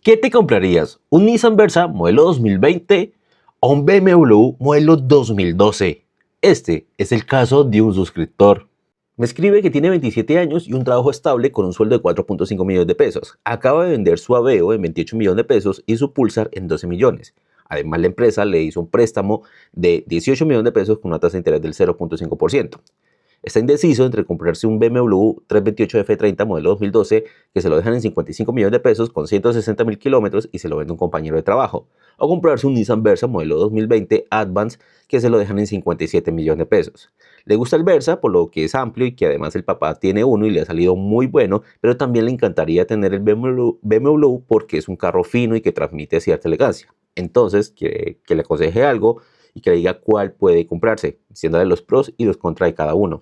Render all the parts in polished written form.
¿Qué te comprarías? ¿Un Nissan Versa modelo 2020 o un BMW modelo 2012? Este es el caso de un suscriptor. Me escribe que tiene 27 años y un trabajo estable con un sueldo de 4.5 millones de pesos. Acaba de vender su Aveo en 28 millones de pesos y su Pulsar en 12 millones. Además, la empresa le hizo un préstamo de 18 millones de pesos con una tasa de interés del 0.5%. Está indeciso entre comprarse un BMW 328 F30 modelo 2012 que se lo dejan en 55 millones de pesos con 160.000 kilómetros y se lo vende un compañero de trabajo, o comprarse un Nissan Versa modelo 2020 Advance que se lo dejan en 57 millones de pesos. Le gusta el Versa por lo que es amplio y que además el papá tiene uno y le ha salido muy bueno, pero también le encantaría tener el BMW porque es un carro fino y que transmite cierta elegancia. Entonces, quiere que le aconseje algo y que le diga cuál puede comprarse, diciéndole los pros y los contras de cada uno.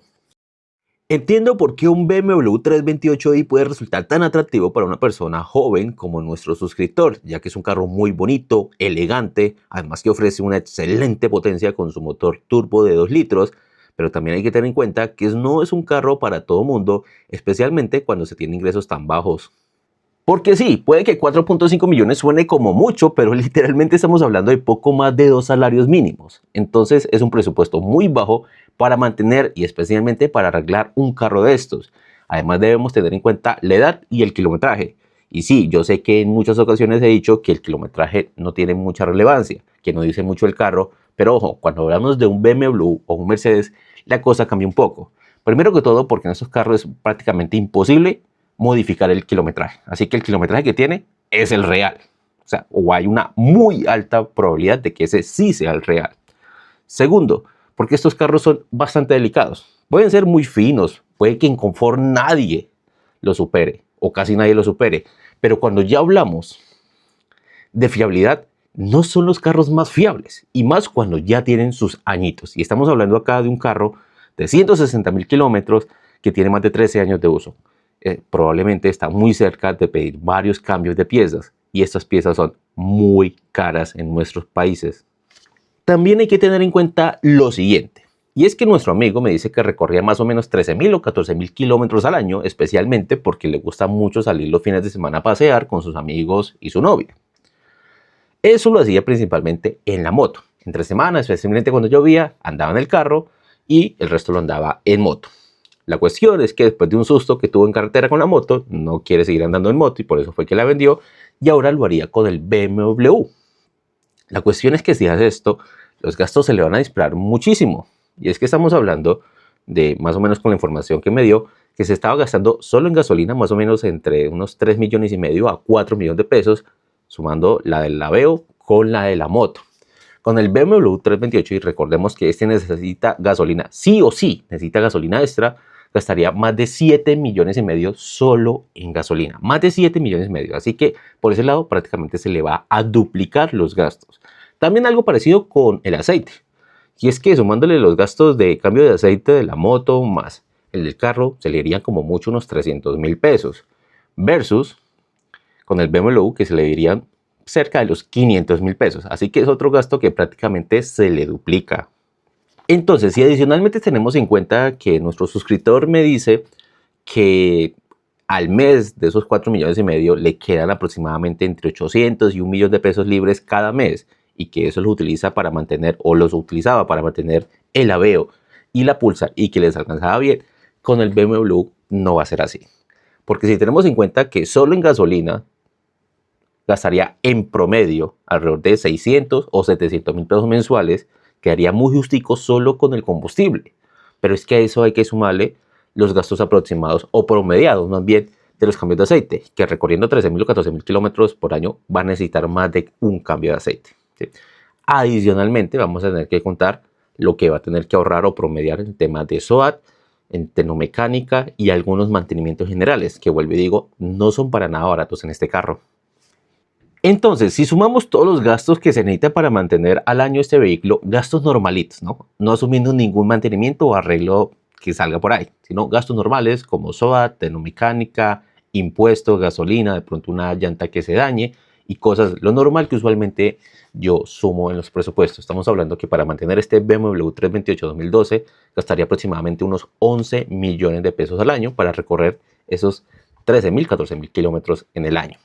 Entiendo por qué un BMW 328i puede resultar tan atractivo para una persona joven como nuestro suscriptor, ya que es un carro muy bonito, elegante, además que ofrece una excelente potencia con su motor turbo de 2 litros, pero también hay que tener en cuenta que no es un carro para todo mundo, especialmente cuando se tiene ingresos tan bajos. Porque sí, puede que 4.5 millones suene como mucho, pero literalmente estamos hablando de poco más de 2 salarios mínimos. Entonces es un presupuesto muy bajo para mantener y especialmente para arreglar un carro de estos. Además debemos tener en cuenta la edad y el kilometraje. Y sí, yo sé que en muchas ocasiones he dicho que el kilometraje no tiene mucha relevancia, que no dice mucho el carro, pero ojo, cuando hablamos de un BMW o un Mercedes, la cosa cambia un poco. Primero que todo porque en estos carros es prácticamente imposible modificar el kilometraje. Así que el kilometraje que tiene es el real. O sea, o hay una muy alta probabilidad de que ese sí sea el real. Segundo, porque estos carros son bastante delicados. Pueden ser muy finos, puede que en confort nadie lo supere o casi nadie lo supere. Pero cuando ya hablamos de fiabilidad, no son los carros más fiables. Y más cuando ya tienen sus añitos. Y estamos hablando acá de un carro de 160.000 kilómetros que tiene más de 13 años de uso. Probablemente está muy cerca de pedir varios cambios de piezas y estas piezas son muy caras en nuestros países. También hay que tener en cuenta lo siguiente, y es que nuestro amigo me dice que recorría más o menos 13.000 o 14.000 kilómetros al año, especialmente porque le gusta mucho salir los fines de semana a pasear con sus amigos y su novia. Eso lo hacía principalmente en la moto. Entre semana, especialmente cuando llovía, andaba en el carro y el resto lo andaba en moto. La cuestión es que después de un susto que tuvo en carretera con la moto, no quiere seguir andando en moto y por eso fue que la vendió y ahora lo haría con el BMW. La cuestión es que si hace esto, los gastos se le van a disparar muchísimo. Y es que estamos hablando de, más o menos con la información que me dio, que se estaba gastando solo en gasolina más o menos entre unos 3 millones y medio a 4 millones de pesos, sumando la del Aveo con la de la moto. Con el BMW 328, y recordemos que este necesita gasolina, sí o sí, necesita gasolina extra, gastaría más de 7 millones y medio solo en gasolina. Más de 7 millones y medio. Así que por ese lado prácticamente se le va a duplicar los gastos. También algo parecido con el aceite. Y es que sumándole los gastos de cambio de aceite de la moto más el del carro, se le irían como mucho unos 300.000 pesos. Versus con el BMW que se le irían cerca de los 500.000 pesos. Así que es otro gasto que prácticamente se le duplica. Entonces, si adicionalmente tenemos en cuenta que nuestro suscriptor me dice que al mes de esos 4 millones y medio le quedan aproximadamente entre 800 y 1 millón de pesos libres cada mes y que eso los utiliza para mantener o los utilizaba para mantener el Aveo y la Pulsar y que les alcanzaba bien, con el BMW no va a ser así. Porque si tenemos en cuenta que solo en gasolina gastaría en promedio alrededor de 600 o 700.000 pesos mensuales, quedaría muy justico solo con el combustible. Pero es que a eso hay que sumarle los gastos aproximados o promediados más bien de los cambios de aceite, que recorriendo 13.000 o 14.000 kilómetros por año va a necesitar más de un cambio de aceite, ¿sí? Adicionalmente vamos a tener que contar lo que va a tener que ahorrar o promediar en temas de SOAT, en tecnomecánica y algunos mantenimientos generales, que vuelvo y digo, no son para nada baratos en este carro. Entonces, si sumamos todos los gastos que se necesita para mantener al año este vehículo, gastos normalitos, no asumiendo ningún mantenimiento o arreglo que salga por ahí, sino gastos normales como SOAT, tecnomecánica, impuestos, gasolina, de pronto una llanta que se dañe y cosas, lo normal que usualmente yo sumo en los presupuestos. Estamos hablando que para mantener este BMW 328 2012 gastaría aproximadamente unos 11 millones de pesos al año para recorrer esos 13.000, 14.000 kilómetros en el año.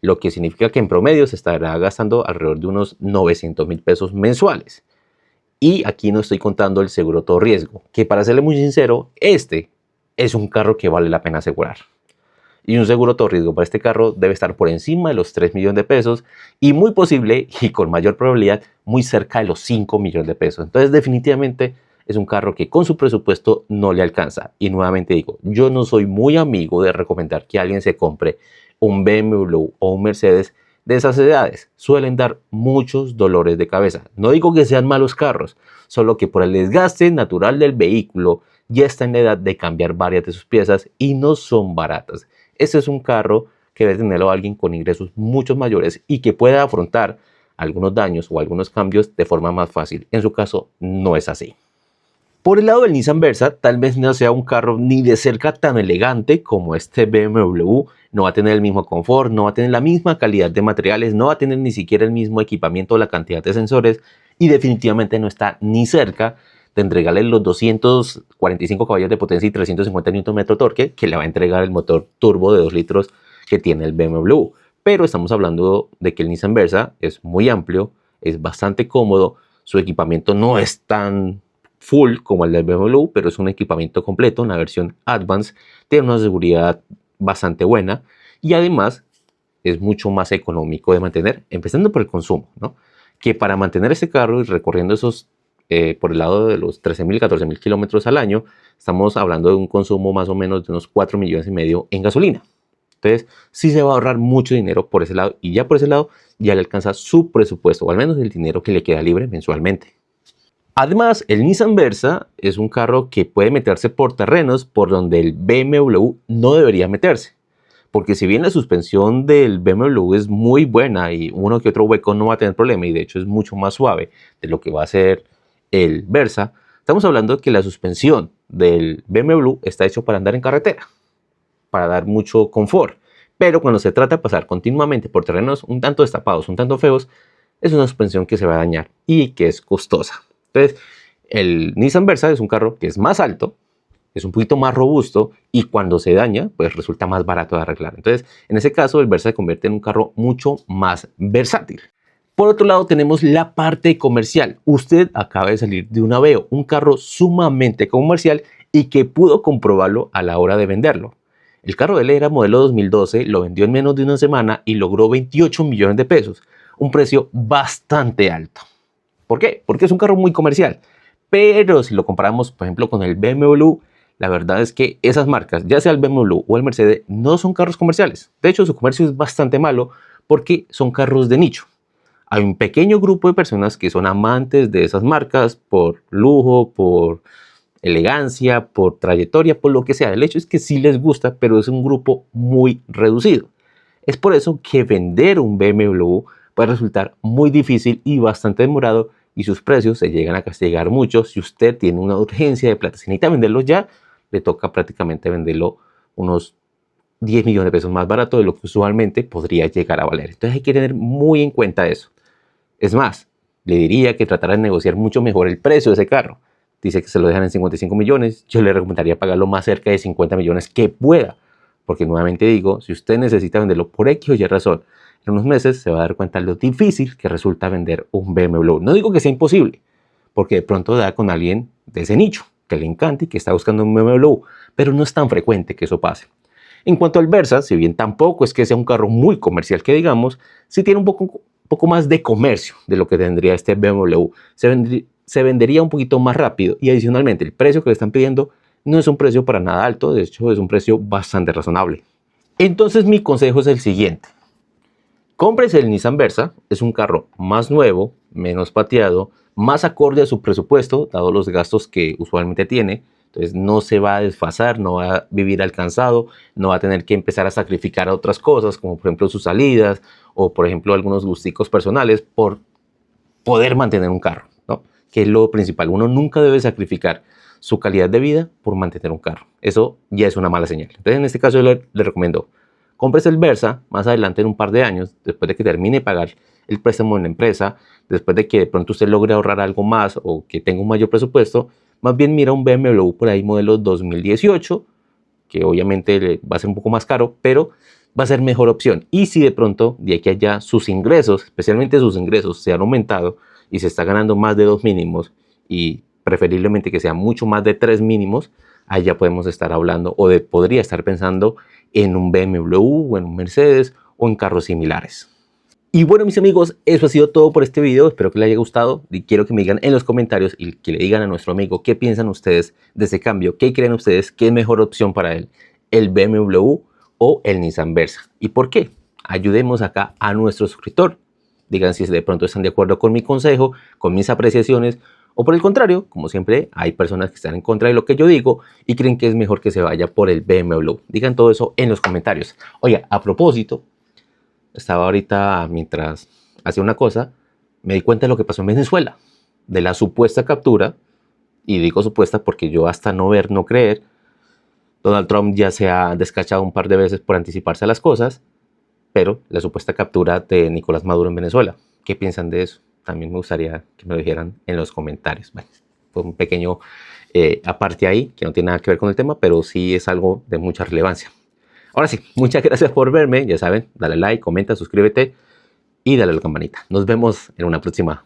lo que significa que en promedio se estará gastando alrededor de unos 900.000 pesos mensuales. Y aquí no estoy contando el seguro todo riesgo, que para serle muy sincero, este es un carro que vale la pena asegurar. Y un seguro todo riesgo para este carro debe estar por encima de los 3 millones de pesos y muy posible y con mayor probabilidad muy cerca de los 5 millones de pesos. Entonces definitivamente es un carro que con su presupuesto no le alcanza. Y nuevamente digo, yo no soy muy amigo de recomendar que alguien se compre un BMW o un Mercedes de esas edades. Suelen dar muchos dolores de cabeza. No digo que sean malos carros, solo que por el desgaste natural del vehículo ya está en la edad de cambiar varias de sus piezas y no son baratas. Este es un carro que debe tenerlo alguien con ingresos mucho mayores y que pueda afrontar algunos daños o algunos cambios de forma más fácil. En su caso, no es así. Por el lado del Nissan Versa, tal vez no sea un carro ni de cerca tan elegante como este BMW, no va a tener el mismo confort, no va a tener la misma calidad de materiales, no va a tener ni siquiera el mismo equipamiento o la cantidad de sensores y definitivamente no está ni cerca de entregarle los 245 caballos de potencia y 350 Nm de torque que le va a entregar el motor turbo de 2 litros que tiene el BMW. Pero estamos hablando de que el Nissan Versa es muy amplio, es bastante cómodo, su equipamiento no es tan full como el del BMW, pero es un equipamiento completo, una versión Advance, tiene una seguridad bastante buena y además es mucho más económico de mantener, empezando por el consumo, ¿no? Que para mantener este carro y recorriendo esos por el lado de los 13.000, 14.000 kilómetros al año, estamos hablando de un consumo más o menos de unos 4,5 millones en gasolina. Entonces, sí se va a ahorrar mucho dinero por ese lado y ya por ese lado ya le alcanza su presupuesto, o al menos el dinero que le queda libre mensualmente. Además, el Nissan Versa es un carro que puede meterse por terrenos por donde el BMW no debería meterse. Porque si bien la suspensión del BMW es muy buena y uno que otro hueco no va a tener problema y de hecho es mucho más suave de lo que va a ser el Versa, estamos hablando de que la suspensión del BMW está hecho para andar en carretera, para dar mucho confort. Pero cuando se trata de pasar continuamente por terrenos un tanto destapados, un tanto feos, es una suspensión que se va a dañar y que es costosa. Entonces, el Nissan Versa es un carro que es más alto, es un poquito más robusto y cuando se daña, pues resulta más barato de arreglar. Entonces, en ese caso, el Versa se convierte en un carro mucho más versátil. Por otro lado, tenemos la parte comercial. Usted acaba de salir de un Aveo, un carro sumamente comercial y que pudo comprobarlo a la hora de venderlo. El carro de él era modelo 2012, lo vendió en menos de una semana y logró 28 millones de pesos, un precio bastante alto. ¿Por qué? Porque es un carro muy comercial. Pero si lo comparamos, por ejemplo, con el BMW, la verdad es que esas marcas, ya sea el BMW o el Mercedes, no son carros comerciales. De hecho, su comercio es bastante malo porque son carros de nicho. Hay un pequeño grupo de personas que son amantes de esas marcas por lujo, por elegancia, por trayectoria, por lo que sea. El hecho es que sí les gusta, pero es un grupo muy reducido. Es por eso que vender un BMW puede resultar muy difícil y bastante demorado y sus precios se llegan a castigar mucho. Si usted tiene una urgencia de plata, si necesita venderlo ya, le toca prácticamente venderlo unos 10 millones de pesos más barato de lo que usualmente podría llegar a valer. Entonces hay que tener muy en cuenta eso. Es más, le diría que tratara de negociar mucho mejor el precio de ese carro. Dice que se lo dejan en 55 millones, yo le recomendaría pagarlo más cerca de 50 millones que pueda. Porque nuevamente digo, si usted necesita venderlo por X o Y razón, en unos meses se va a dar cuenta de lo difícil que resulta vender un BMW. No digo que sea imposible, porque de pronto da con alguien de ese nicho, que le encanta y que está buscando un BMW, pero no es tan frecuente que eso pase. En cuanto al Versa, si bien tampoco es que sea un carro muy comercial que digamos, sí tiene un poco más de comercio de lo que tendría este BMW. Se vendería un poquito más rápido y adicionalmente el precio que le están pidiendo no es un precio para nada alto, de hecho es un precio bastante razonable. Entonces mi consejo es el siguiente. Cómprese el Nissan Versa, es un carro más nuevo, menos pateado, más acorde a su presupuesto, dado los gastos que usualmente tiene. Entonces no se va a desfasar, no va a vivir alcanzado, no va a tener que empezar a sacrificar otras cosas, como por ejemplo sus salidas o por ejemplo algunos gusticos personales por poder mantener un carro, ¿no? Que es lo principal. Uno nunca debe sacrificar su calidad de vida por mantener un carro. Eso ya es una mala señal. Entonces en este caso yo le recomiendo, cómprese el Versa más adelante en un par de años, después de que termine de pagar el préstamo en la empresa, después de que de pronto usted logre ahorrar algo más o que tenga un mayor presupuesto, más bien mira un BMW por ahí modelo 2018, que obviamente va a ser un poco más caro, pero va a ser mejor opción. Y si de pronto de aquí a allá sus ingresos, especialmente sus ingresos, se han aumentado y se está ganando más de 2 mínimos y preferiblemente que sea mucho más de 3 mínimos, ahí ya podemos estar hablando podría estar pensando en un BMW o en un Mercedes o en carros similares. Y bueno, mis amigos, eso ha sido todo por este video. Espero que les haya gustado y quiero que me digan en los comentarios y que le digan a nuestro amigo qué piensan ustedes de ese cambio, qué creen ustedes que es mejor opción para él, el BMW o el Nissan Versa y por qué. Ayudemos acá a nuestro suscriptor. Digan si de pronto están de acuerdo con mi consejo, con mis apreciaciones o por el contrario, como siempre, hay personas que están en contra de lo que yo digo y creen que es mejor que se vaya por el BMW. Digan todo eso en los comentarios. Oye, a propósito, estaba ahorita mientras hacía una cosa, me di cuenta de lo que pasó en Venezuela, de la supuesta captura, y digo supuesta porque yo hasta no ver, no creer, Donald Trump ya se ha descachado un par de veces por anticiparse a las cosas, pero la supuesta captura de Nicolás Maduro en Venezuela. ¿Qué piensan de eso? También me gustaría que me lo dijeran en los comentarios. Bueno, fue un pequeño aparte ahí, que no tiene nada que ver con el tema, pero sí es algo de mucha relevancia. Ahora sí, muchas gracias por verme. Ya saben, dale like, comenta, suscríbete y dale a la campanita. Nos vemos en una próxima